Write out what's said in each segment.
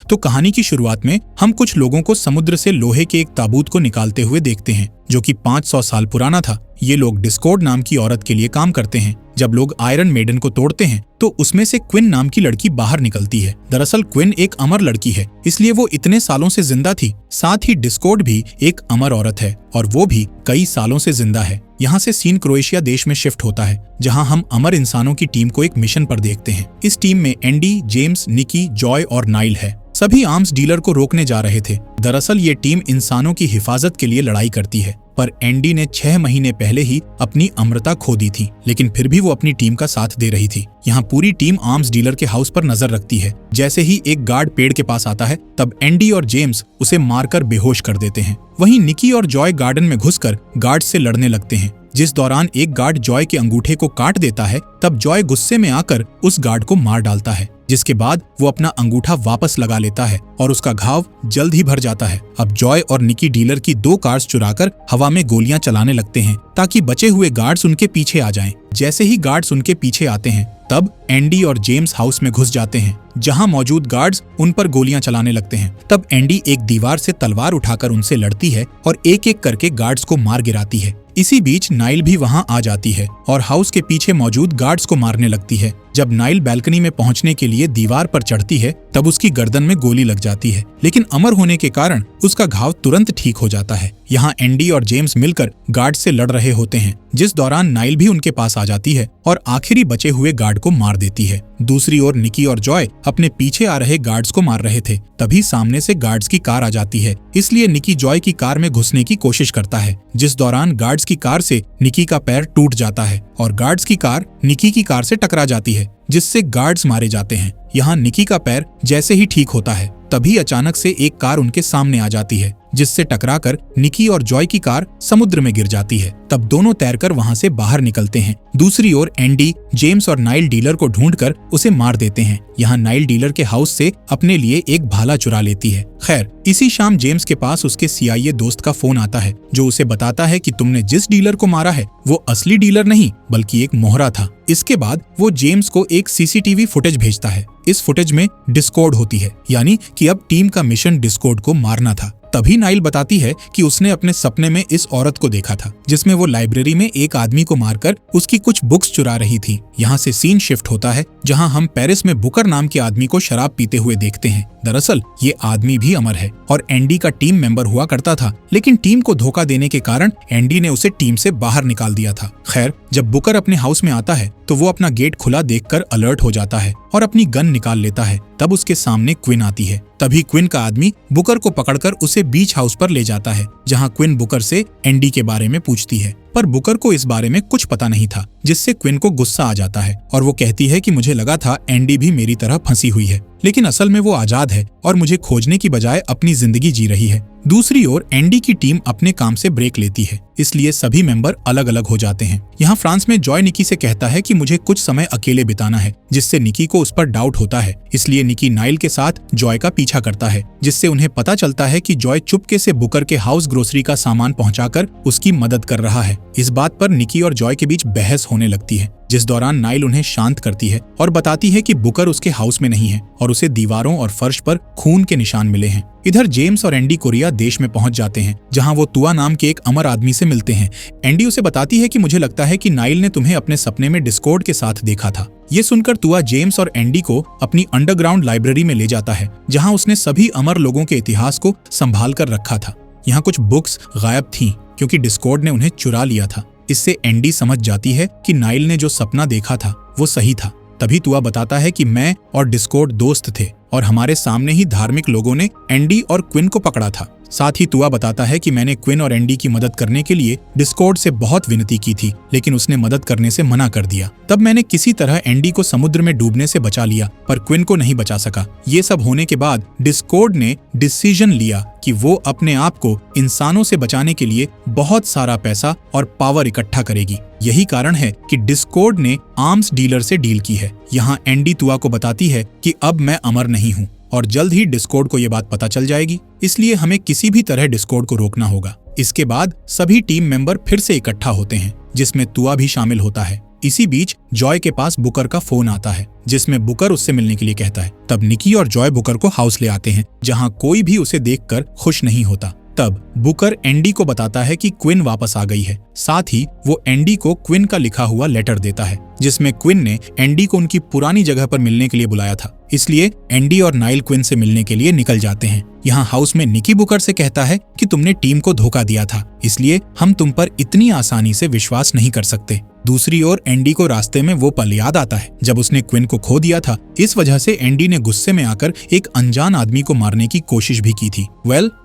तो कहानी की शुरुआत में हम कुछ लोगों को समुद्र से लोहे के एक ताबूत को निकालते हुए देखते हैं, जो कि 500 साल पुराना था। ये लोग डिस्कॉर्ड नाम की औरत के लिए काम करते हैं। जब लोग आयरन मेडन को तोड़ते हैं तो उसमें से क्विन नाम की लड़की बाहर निकलती है। दरअसल क्विन एक अमर लड़की है, इसलिए वो इतने सालों से जिंदा थी। साथ ही डिस्कॉर्ड भी एक अमर औरत है और वो भी कई सालों से जिंदा है। यहाँ से सीन क्रोएशिया देश में शिफ्ट होता है, जहाँ हम अमर इंसानों की टीम को एक मिशन पर देखते हैं। इस टीम में एंडी, जेम्स, निकी, जॉय और नाइल है। सभी आर्म्स डीलर को रोकने जा रहे थे। दरअसल ये टीम इंसानों की हिफाजत के लिए लड़ाई करती है, पर एंडी ने 6 महीने पहले ही अपनी अमरता खो दी थी, लेकिन फिर भी वो अपनी टीम का साथ दे रही थी। यहाँ पूरी टीम आर्म्स डीलर के हाउस पर नजर रखती है। जैसे ही एक गार्ड पेड़ के पास आता है, तब एंडी और जेम्स उसे मारकर बेहोश कर देते हैं। वहीं निकी और जॉय गार्डन में घुसकर गार्ड से लड़ने लगते हैं। जिस दौरान एक गार्ड जॉय के अंगूठे को काट देता है, तब जॉय गुस्से में आकर उस गार्ड को मार डालता है, जिसके बाद वो अपना अंगूठा वापस लगा लेता है और उसका घाव जल्द ही भर जाता है। अब जॉय और निकी डीलर की 2 कार्स चुराकर हवा में गोलियां चलाने लगते हैं, ताकि बचे हुए गार्ड्स उनके पीछे आ जाएं। जैसे ही गार्ड्स उनके पीछे आते हैं, तब एंडी और जेम्स हाउस में घुस जाते हैं, जहां मौजूद गार्ड्स उन पर गोलियां चलाने लगते हैं। तब एंडी एक दीवार से तलवार उठाकर उनसे लड़ती है और एक एक करके गार्ड्स को मार गिराती है। इसी बीच नाइल भी वहां आ जाती है और हाउस के पीछे मौजूद गार्ड्स को मारने लगती है। जब नाइल बैल्कनी में पहुंचने के लिए दीवार पर चढ़ती है, तब उसकी गर्दन में गोली लग जाती है, लेकिन अमर होने के कारण उसका घाव तुरंत ठीक हो जाता है। यहाँ एंडी और जेम्स मिलकर गार्ड से लड़ रहे होते हैं, जिस दौरान नाइल भी उनके पास आ जाती है और आखिरी बचे हुए गार्ड को मार देती है। दूसरी ओर निकी और जॉय अपने पीछे आ रहे गार्ड्स को मार रहे थे। तभी सामने से गार्ड्स की कार आ जाती है, इसलिए निकी जॉय की कार में घुसने की कोशिश करता है, जिस दौरान गार्ड्स की कार से निकी का पैर टूट जाता है और गार्ड्स की कार निकी की कार से टकरा जाती है, जिससे गार्ड्स मारे जाते हैं। यहाँ निकी का पैर जैसे ही ठीक होता है, तभी अचानक से एक कार उनके सामने आ जाती है, जिससे टकराकर निकी और जॉय की कार समुद्र में गिर जाती है। तब दोनों तैरकर वहां से बाहर निकलते हैं। दूसरी ओर एंडी, जेम्स और नाइल डीलर को ढूंढकर उसे मार देते हैं। यहाँ नाइल डीलर के हाउस से अपने लिए एक भाला चुरा लेती है। खैर, इसी शाम जेम्स के पास उसके CIA दोस्त का फोन आता है, जो उसे बताता है कि तुमने जिस डीलर को मारा है वो असली डीलर नहीं बल्कि एक मोहरा था। इसके बाद वो जेम्स को एक CCTV फुटेज भेजता है। इस फुटेज में डिस्कॉर्ड होती है, यानी कि अब टीम का मिशन डिस्कॉर्ड को मारना था। तभी नाइल बताती है कि उसने अपने सपने में इस औरत को देखा था, जिसमें वो लाइब्रेरी में एक आदमी को मारकर उसकी कुछ बुक्स चुरा रही थी। यहाँ से सीन शिफ्ट होता है, जहाँ हम पेरिस में बुकर नाम के आदमी को शराब पीते हुए देखते हैं। दरअसल ये आदमी भी अमर है और एंडी का टीम मेंबर हुआ करता था, लेकिन टीम को धोखा देने के कारण एंडी ने उसे टीम से बाहर निकाल दिया था। खैर, जब बुकर अपने हाउस में आता है तो वो अपना गेट खुला देखकर अलर्ट हो जाता है और अपनी गन निकाल लेता है। तब उसके सामने क्विन आती है। तभी क्विन का आदमी बुकर को पकड़कर उसे बीच हाउस पर ले जाता है, जहां क्विन बुकर से एंडी के बारे में पूछती है, पर बुकर को इस बारे में कुछ पता नहीं था, जिससे क्विन को गुस्सा आ जाता है और वो कहती है कि मुझे लगा था एंडी भी मेरी तरह फंसी हुई है, लेकिन असल में वो आजाद है और मुझे खोजने की बजाय अपनी जिंदगी जी रही है। दूसरी ओर एंडी की टीम अपने काम से ब्रेक लेती है, इसलिए सभी मेंबर अलग अलग हो जाते हैं। यहाँ फ्रांस में जॉय निकी से कहता है कि मुझे कुछ समय अकेले बिताना है, जिससे निकी को उस पर डाउट होता है। इसलिए निकी नाइल के साथ जॉय का पीछा करता है, जिससे उन्हें पता चलता है कि जॉय चुपके से बुकर के हाउस ग्रोसरी का सामान पहुंचाकर उसकी मदद कर रहा है। इस बात पर निकी और जॉय के बीच बहस होने लगती है, जिस दौरान नाइल उन्हें शांत करती है और बताती है कि बुकर उसके हाउस में नहीं है और उसे दीवारों और फर्श पर खून के निशान मिले हैं। इधर जेम्स और एंडी कोरिया देश में पहुंच जाते हैं, जहां वो तुआ नाम के एक अमर आदमी से मिलते हैं। एंडी उसे बताती है कि मुझे लगता है कि नाइल ने तुम्हें अपने सपने में डिस्कॉर्ड के साथ देखा था। ये सुनकर तुआ जेम्स और एंडी को अपनी अंडरग्राउंड लाइब्रेरी में ले जाता है, जहां उसने सभी अमर लोगों के इतिहास को संभाल कर रखा था। यहाँ कुछ बुक्स गायब थीं, क्योंकि डिस्कॉर्ड ने उन्हें चुरा लिया था। इससे एंडी समझ जाती है कि नाइल ने जो सपना देखा था वो सही था। तभी तुआ बताता है कि मैं और डिस्कॉर्ड दोस्त थे और हमारे सामने ही धार्मिक लोगों ने एंडी और क्विन को पकड़ा था। साथ ही तुआ बताता है कि मैंने क्विन और एंडी की मदद करने के लिए डिस्कॉर्ड से बहुत विनती की थी, लेकिन उसने मदद करने से मना कर दिया। तब मैंने किसी तरह एंडी को समुद्र में डूबने से बचा लिया, पर क्विन को नहीं बचा सका। ये सब होने के बाद डिस्कॉर्ड ने डिसीजन लिया कि वो अपने आप को इंसानों से बचाने के लिए बहुत सारा पैसा और पावर इकट्ठा करेगी। यही कारण है कि डिस्कॉर्ड ने आर्म्स डीलर से डील की है। यहाँ एंडी तुआ को बताती है कि अब मैं अमर नहीं हूँ और जल्द ही डिस्कॉर्ड को ये बात पता चल जाएगी, इसलिए हमें किसी भी तरह डिस्कॉर्ड को रोकना होगा। इसके बाद सभी टीम मेंबर फिर से इकट्ठा होते हैं, जिसमें तुआ भी शामिल होता है। इसी बीच जॉय के पास बुकर का फोन आता है, जिसमें बुकर उससे मिलने के लिए कहता है। तब निकी और जॉय बुकर को हाउस ले आते हैं, जहां कोई भी उसे देखकर खुश नहीं होता। तब बुकर एंडी को बताता है कि क्विन वापस आ गई है। साथ ही वो एंडी को क्विन का लिखा हुआ लेटर देता है, जिसमें क्विन ने एंडी को उनकी पुरानी जगह पर मिलने के लिए बुलाया था। इसलिए एंडी और नाइल क्विन से मिलने के लिए निकल जाते हैं। यहाँ हाउस में निकी बुकर से कहता है कि तुमने टीम को धोखा दिया था, इसलिए हम तुम पर इतनी आसानी से विश्वास नहीं कर सकते। दूसरी ओर एंडी को रास्ते में वो पल याद आता है जब उसने क्विन को खो दिया था। इस वजह से एंडी ने गुस्से में आकर एक अनजान आदमी को मारने की कोशिश भी की थी।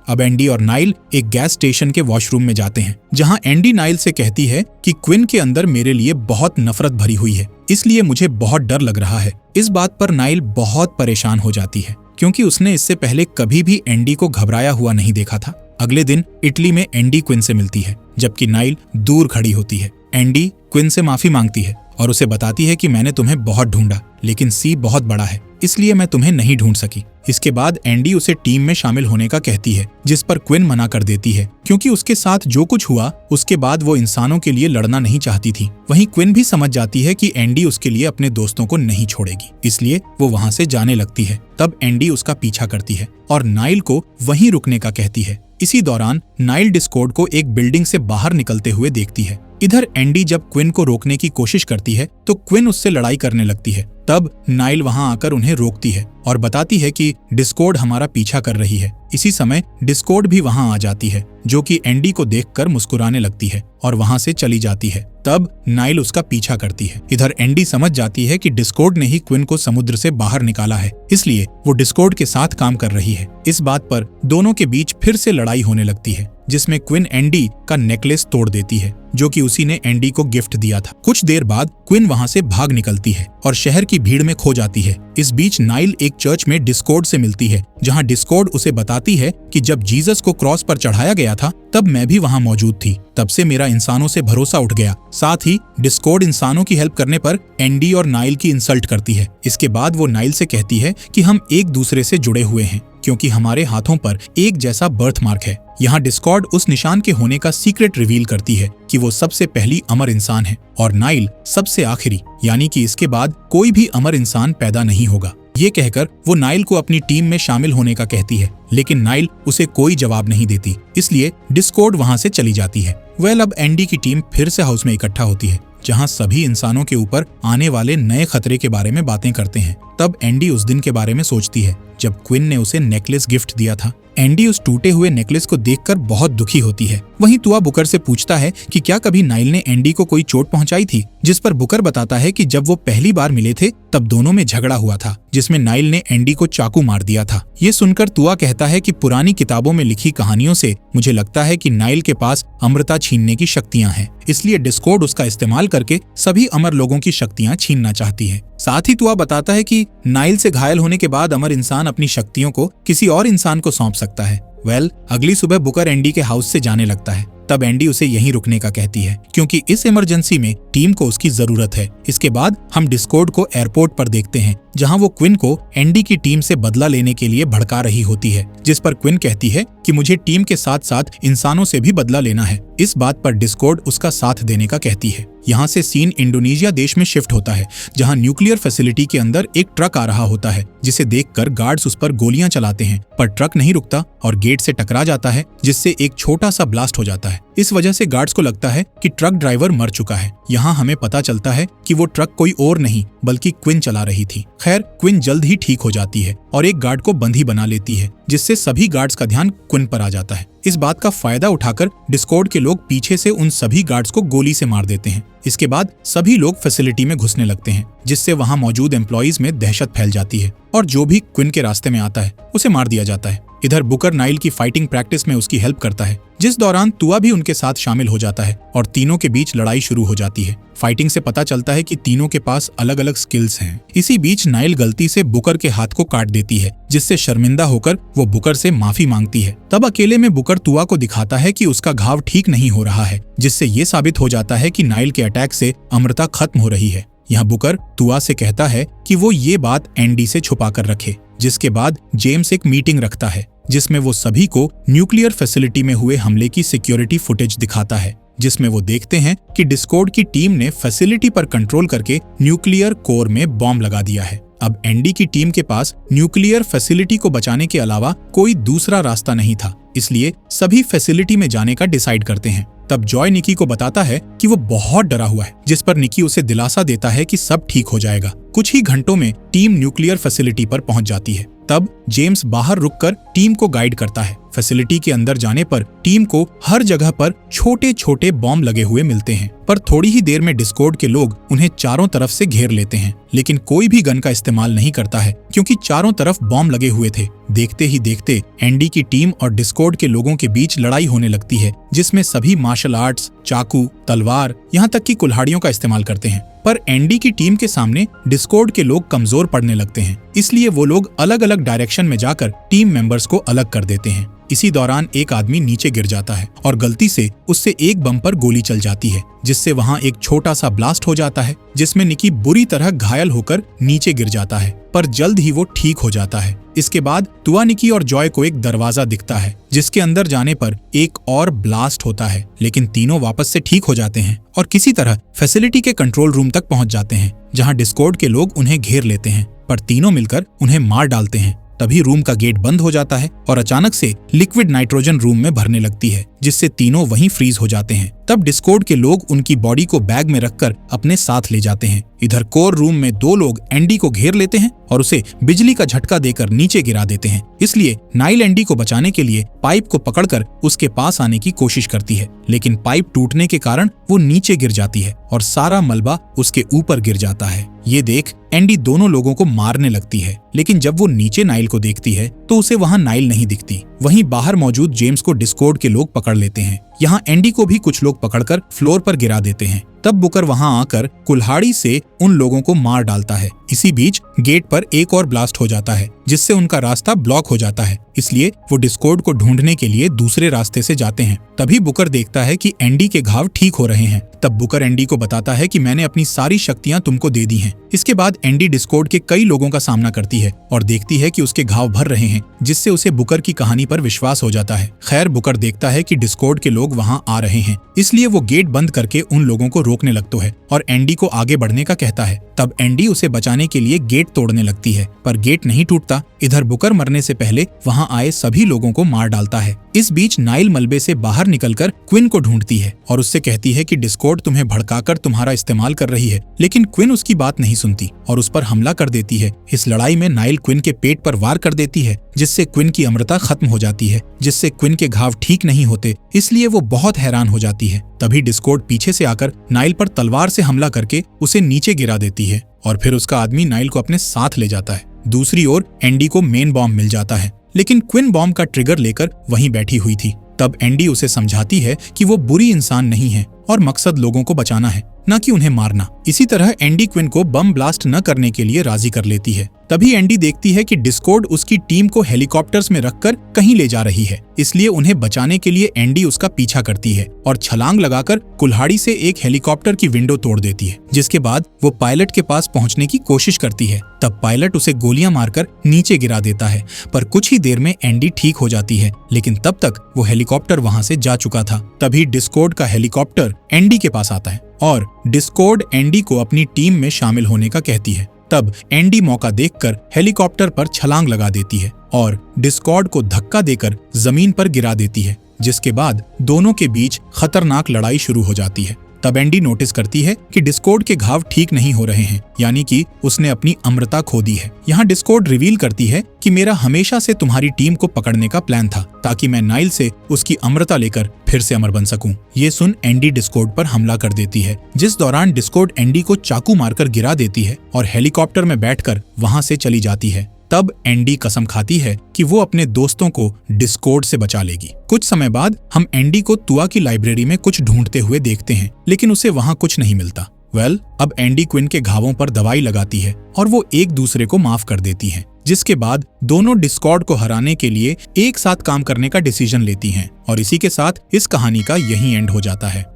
अब एंडी और नाइल एक गैस स्टेशन के वॉशरूम में जाते हैं, जहां एंडी नाइल से कहती है कि क्विन के अंदर मेरे लिए बहुत नफरत भरी हुई है, इसलिए मुझे बहुत डर लग रहा है। इस बात पर नाइल बहुत परेशान हो जाती है, क्योंकि उसने इससे पहले कभी भी एंडी को घबराया हुआ नहीं देखा था। अगले दिन इटली में एंडी क्विन से मिलती है, जबकि नाइल दूर खड़ी होती है। एंडी क्विन से माफी मांगती है और उसे बताती है कि मैंने तुम्हें बहुत ढूंढा, लेकिन सी बहुत बड़ा है, इसलिए मैं तुम्हें नहीं ढूंढ सकी। इसके बाद एंडी उसे टीम में शामिल होने का कहती है, जिस पर क्विन मना कर देती है, क्योंकि उसके साथ जो कुछ हुआ उसके बाद वो इंसानों के लिए लड़ना नहीं चाहती थी। वहीं क्विन भी समझ जाती है कि एंडी उसके लिए अपने दोस्तों को नहीं छोड़ेगी, इसलिए वो वहां से जाने लगती है। तब एंडी उसका पीछा करती है और नाइल को वहीं रुकने का कहती है। इसी दौरान नाइल डिस्कॉर्ड को एक बिल्डिंग से बाहर निकलते हुए देखती है। इधर एंडी जब क्विन को रोकने की कोशिश करती है तो क्विन उससे लड़ाई करने लगती है। तब नाइल वहां आकर उन्हें रोकती है और बताती है कि डिस्कॉर्ड हमारा पीछा कर रही है। इसी समय डिस्कॉर्ड भी वहां आ जाती है, जो कि एंडी को देखकर मुस्कुराने लगती है और वहां से चली जाती है। तब नाइल उसका पीछा करती है। इधर एंडी समझ जाती है कि डिस्कॉर्ड ने ही क्विन को समुद्र से बाहर निकाला है, इसलिए वो डिस्कॉर्ड के साथ काम कर रही है। इस बात पर दोनों के बीच फिर से लड़ाई होने लगती है, जिसमें क्विन एंडी का नेकलेस तोड़ देती है, जो कि उसी ने एंडी को गिफ्ट दिया था। कुछ देर बाद क्विन वहां से भाग निकलती है और शहर की भीड़ में खो जाती है। इस बीच नाइल एक चर्च में डिस्कॉर्ड से मिलती है, जहां डिस्कॉर्ड उसे बताती है कि जब जीसस को क्रॉस पर चढ़ाया गया था तब मैं भी वहां मौजूद थी। तब से मेरा इंसानों से भरोसा उठ गया। साथ ही डिस्कॉर्ड इंसानों की हेल्प करने पर एंडी और नाइल की इंसल्ट करती है। इसके बाद वो नाइल से कहती है कि हम एक दूसरे से जुड़े हुए हैं, क्योंकि हमारे हाथों पर एक जैसा बर्थ मार्क है। यहाँ डिस्कॉर्ड उस निशान के होने का सीक्रेट रिवील करती है कि वो सबसे पहली अमर इंसान है और नाइल सबसे आखिरी, यानी कि इसके बाद कोई भी अमर इंसान पैदा नहीं होगा। ये कहकर वो नाइल को अपनी टीम में शामिल होने का कहती है, लेकिन नाइल उसे कोई जवाब नहीं देती, इसलिए डिस्कॉर्ड वहां से चली जाती है। अब एंडी की टीम फिर से हाउस में इकट्ठा होती है, जहां सभी इंसानों के ऊपर आने वाले नए खतरे के बारे में बातें करते हैं। तब एंडी उस दिन के बारे में सोचती है जब क्विन ने उसे नेकलेस गिफ्ट दिया था। एंडी उस टूटे हुए नेकलेस को देखकर बहुत दुखी होती है। वहीं तुआ बुकर से पूछता है कि क्या कभी नाइल ने एंडी को कोई चोट पहुंचाई थी, जिस पर बुकर बताता है कि जब वो पहली बार मिले थे तब दोनों में झगड़ा हुआ था, जिसमें नाइल ने एंडी को चाकू मार दिया था। ये सुनकर तुआ कहता है कि पुरानी किताबों में लिखी कहानियों से मुझे लगता है कि नाइल के पास अमरता छीनने की शक्तियां हैं, इसलिए डिस्कॉर्ड उसका इस्तेमाल करके सभी अमर लोगों की शक्तियां छीनना चाहती है। साथ ही तुआ बताता है कि नाइल से घायल होने के बाद अमर इंसान अपनी शक्तियों को किसी और इंसान को सौंप सकता है। अगली सुबह बुकर एंडी के हाउस से जाने लगता है। तब एंडी उसे यहीं रुकने का कहती है, क्योंकि इस इमरजेंसी में टीम को उसकी जरूरत है। इसके बाद हम डिस्कॉर्ड को एयरपोर्ट पर देखते हैं, जहां वो क्विन को एंडी की टीम से बदला लेने के लिए भड़का रही होती है, जिस पर क्विन कहती है कि मुझे टीम के साथ साथ इंसानों से भी बदला लेना है। इस बात पर डिस्कॉर्ड उसका साथ देने का कहती है। यहाँ से सीन इंडोनेशिया देश में शिफ्ट होता है, जहाँ न्यूक्लियर फैसिलिटी के अंदर एक ट्रक आ रहा होता है, जिसे देखकर गार्ड्स उस पर गोलियां चलाते हैं, पर ट्रक नहीं रुकता और गेट से टकरा जाता है, जिससे एक छोटा सा ब्लास्ट हो जाता है। इस वजह से गार्ड्स को लगता है कि ट्रक ड्राइवर मर चुका है। यहाँ हमें पता चलता है कि वो ट्रक कोई और नहीं बल्कि क्विन चला रही थी। खैर, क्विन जल्द ही ठीक हो जाती है और एक गार्ड को बंदी बना लेती है, जिससे सभी गार्ड्स का ध्यान क्विन पर आ जाता है। इस बात का फायदा उठाकर डिस्कॉर्ड के लोग पीछे से उन सभी गार्ड्स को गोली से मार देते हैं। इसके बाद सभी लोग फैसिलिटी में घुसने लगते हैं, जिससे वहां मौजूद एम्प्लॉइज में दहशत फैल जाती है और जो भी क्विन के रास्ते में आता है उसे मार दिया जाता है। इधर बुकर नाइल की फाइटिंग प्रैक्टिस में उसकी हेल्प करता है, जिस दौरान तुआ भी उनके साथ शामिल हो जाता है और तीनों के बीच लड़ाई शुरू हो जाती है। फाइटिंग से पता चलता है कि तीनों के पास अलग अलग स्किल्स हैं। इसी बीच नाइल गलती से बुकर के हाथ को काट देती है, जिससे शर्मिंदा होकर वो बुकर से माफी मांगती है। तब अकेले में बुकर तुआ को दिखाता है कि उसका घाव ठीक नहीं हो रहा है, जिससे ये साबित हो जाता है कि नाइल के अटैक से अमरता खत्म हो रही है। यहाँ बुकर तुआ से कहता है कि वो ये बात एंडी से छुपा कर रखे, जिसके बाद जेम्स एक मीटिंग रखता है, जिसमें वो सभी को न्यूक्लियर फैसिलिटी में हुए हमले की सिक्योरिटी फुटेज दिखाता है। जिसमें वो देखते हैं कि डिस्कॉर्ड की टीम ने फैसिलिटी पर कंट्रोल करके न्यूक्लियर कोर में बॉम्ब लगा दिया है। अब एंडी की टीम के पास न्यूक्लियर फैसिलिटी को बचाने के अलावा कोई दूसरा रास्ता नहीं था, इसलिए सभी फैसिलिटी में जाने का डिसाइड करते हैं। तब जॉय निकी को बताता है कि वो बहुत डरा हुआ है, जिस पर निकी उसे दिलासा देता है कि सब ठीक हो जाएगा। कुछ ही घंटों में टीम न्यूक्लियर फैसिलिटी पर पहुंच जाती है। तब जेम्स बाहर रुककर टीम को गाइड करता है। फैसिलिटी के अंदर जाने पर टीम को हर जगह पर छोटे छोटे बॉम्ब लगे हुए मिलते हैं, पर थोड़ी ही देर में डिस्कॉर्ड के लोग उन्हें चारों तरफ से घेर लेते हैं, लेकिन कोई भी गन का इस्तेमाल नहीं करता है क्योंकि चारों तरफ बॉम्ब लगे हुए थे। देखते ही देखते एंडी की टीम और डिस्कॉर्ड के लोगों के बीच लड़ाई होने लगती है, जिसमें सभी मार्शल आर्ट्स, चाकू, तलवार, यहाँ तक कि कुल्हाड़ियों का इस्तेमाल करते हैं। पर एंडी की टीम के सामने डिस्कॉर्ड के लोग कमजोर पड़ने लगते हैं, इसलिए वो लोग अलग अलग डायरेक्शन में जाकर टीम मेंबर्स को अलग कर देते हैं। इसी दौरान एक आदमी नीचे गिर जाता है और गलती से उससे एक बम पर गोली चल जाती है, जिससे वहां एक छोटा सा ब्लास्ट हो जाता है, जिसमें निकी बुरी तरह घायल होकर नीचे गिर जाता है, पर जल्द ही वो ठीक हो जाता है। इसके बाद तुआ, निकी और जॉय को एक दरवाजा दिखता है, जिसके अंदर जाने पर एक और ब्लास्ट होता है, लेकिन तीनों वापस से ठीक हो जाते हैं और किसी तरह फैसिलिटी के कंट्रोल रूम तक पहुंच जाते हैं, जहां डिस्कॉर्ड के लोग उन्हें घेर लेते हैं, पर तीनों मिलकर उन्हें मार डालते हैं। तभी रूम का गेट बंद हो जाता है और अचानक से लिक्विड नाइट्रोजन रूम में भरने लगती है, जिससे तीनों वहीं फ्रीज हो जाते हैं। तब डिस्कॉर्ड के लोग उनकी बॉडी को बैग में रखकर अपने साथ ले जाते हैं। इधर कोर रूम में दो लोग एंडी को घेर लेते हैं और उसे बिजली का झटका देकर नीचे गिरा देते हैं। इसलिए नाइल एंडी को बचाने के लिए पाइप को पकड़कर उसके पास आने की कोशिश करती है, लेकिन पाइप टूटने के कारण वो नीचे गिर जाती है और सारा मलबा उसके ऊपर गिर जाता है। ये देख एंडी दोनों लोगों को मारने लगती है, लेकिन जब वो नीचे नाइल को देखती है तो उसे वहाँ नाइल नहीं दिखती। वहीं बाहर मौजूद जेम्स को डिस्कॉर्ड के लोग पकड़ लेते हैं। यहाँ एंडी को भी कुछ लोग पकड़कर फ्लोर पर गिरा देते हैं। तब बुकर वहां आकर कुल्हाड़ी से उन लोगों को मार डालता है। इसी बीच गेट पर एक और ब्लास्ट हो जाता है, जिससे उनका रास्ता ब्लॉक हो जाता है, इसलिए वो डिस्कॉर्ड को ढूंढने के लिए दूसरे रास्ते से जाते हैं। तभी बुकर देखता है कि एंडी के घाव ठीक हो रहे हैं। तब बुकर एंडी को बताता है कि मैंने अपनी सारी शक्तियां तुमको दे दी हैं। इसके बाद एंडी डिस्कॉर्ड के कई लोगों का सामना करती है और देखती है कि उसके घाव भर रहे हैं, जिससे उसे बुकर की कहानी पर विश्वास हो जाता है। खैर, बुकर देखता है कि डिस्कॉर्ड के लोग वहां आ रहे हैं, इसलिए वो गेट बंद करके उन लोगों को रोकने लगता है और एंडी को आगे बढ़ने का कहता है। तब एंडी उसे बचाने के लिए गेट तोड़ने लगती है, पर गेट नहीं टूटता। इधर बुकर मरने से पहले वहां आए सभी लोगों को मार डालता है। इस बीच नाइल मलबे से बाहर निकलकर क्विन को ढूंढती है और उससे कहती है कि डिस्कॉर्ड तुम्हें भड़काकर तुम्हारा इस्तेमाल कर रही है, लेकिन क्विन उसकी बात नहीं सुनती और उस पर हमला कर देती है। इस लड़ाई में नाइल क्विन के पेट पर वार कर देती है, जिससे क्विन की अमृता खत्म हो जाती है, जिससे क्विन के घाव ठीक नहीं होते, इसलिए वो बहुत हैरान हो जाती है। तभी डिस्कॉर्ड पीछे से आकर नाइल पर तलवार से हमला करके उसे नीचे गिरा देती है और फिर उसका आदमी नाइल को अपने साथ ले जाता है। दूसरी ओर एंडी को मेन बॉम्ब मिल जाता है, लेकिन क्विन बॉम्ब का ट्रिगर लेकर वहीं बैठी हुई थी। तब एंडी उसे समझाती है कि वो बुरी इंसान नहीं है और मकसद लोगों को बचाना है, न कि उन्हें मारना। इसी तरह एंडी क्विन को बम ब्लास्ट न करने के लिए राजी कर लेती है। तभी एंडी देखती है कि डिस्कॉर्ड उसकी टीम को हेलीकॉप्टर्स में रखकर कहीं ले जा रही है, इसलिए उन्हें बचाने के लिए एंडी उसका पीछा करती है और छलांग लगाकर कुल्हाड़ी से एक हेलीकॉप्टर की विंडो तोड़ देती है, जिसके बाद वो पायलट के पास पहुंचने की कोशिश करती है। तब पायलट उसे गोलियां मारकर नीचे गिरा देता है, पर कुछ ही देर में एंडी ठीक हो जाती है, लेकिन तब तक वो हेलीकॉप्टर वहां से जा चुका था। तभी डिस्कॉर्ड का हेलीकॉप्टर एंडी के पास आता है और डिस्कॉर्ड एंडी को अपनी टीम में शामिल होने का कहती है। तब एंडी मौका देखकर हेलीकॉप्टर पर छलांग लगा देती है और डिस्कॉर्ड को धक्का देकर जमीन पर गिरा देती है, जिसके बाद दोनों के बीच खतरनाक लड़ाई शुरू हो जाती है। तब एंडी नोटिस करती है कि डिस्कॉर्ड के घाव ठीक नहीं हो रहे हैं, यानी कि उसने अपनी अमृता खो दी है। यहाँ डिस्कॉर्ड रिवील करती है कि मेरा हमेशा से तुम्हारी टीम को पकड़ने का प्लान था, ताकि मैं नाइल से उसकी अमृता लेकर फिर से अमर बन सकूं। ये सुन एंडी डिस्कॉर्ड पर हमला कर देती है, जिस दौरान डिस्कॉर्ड एंडी को चाकू मारकर गिरा देती है और हेलीकॉप्टर में बैठकर वहां से चली जाती है। तब एंडी कसम खाती है कि वो अपने दोस्तों को डिस्कॉर्ड से बचा लेगी। कुछ समय बाद हम एंडी को तुआ की लाइब्रेरी में कुछ ढूंढते हुए देखते हैं, लेकिन उसे वहां कुछ नहीं मिलता। अब एंडी क्विन के घावों पर दवाई लगाती है और वो एक दूसरे को माफ कर देती हैं, जिसके बाद दोनों डिस्कॉर्ड को हराने के लिए एक साथ काम करने का डिसीजन लेती हैं और इसी के साथ इस कहानी का यही एंड हो जाता है।